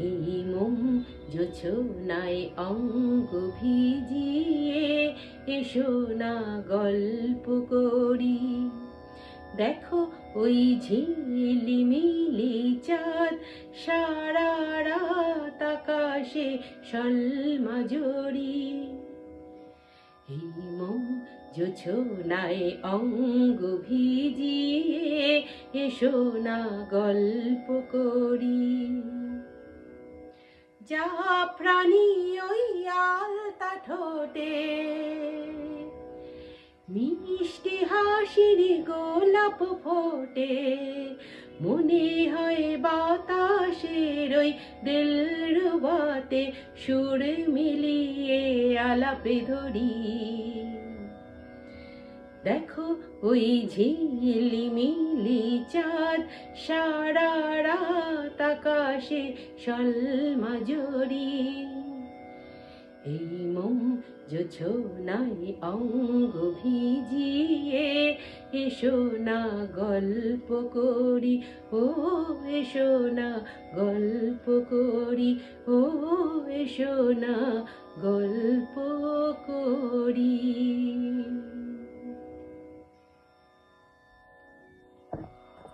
এই মোম জোছনায় অঙ্গ ভিজিয়ে এসো না গল্প করি। দেখো ওই ঝিলিমিলি চাঁদ, সারা রাত আকাশে সলমাজরি। এই মোম জোছনায় অঙ্গ ভিজিয়ে এসো না গল্প করি। জাফরানি ওই আলতা ঠোঁটে মিষ্টি হাসির গোলাপ ফোটে, মনে হয় বাতাসের ওই দিলরুবাতে সুর মিলিয়ে আলাপে ধরি। দেখো ওই ঝিলিমিলি চাঁদ, সারা রাত আকাশে সলমাজরি। এই মোম জোছনায় অঙ্গ ভিজিয়ে এসো না গল্প করি। ও এসো না গল্প করি, ও এসো না গল্প করি।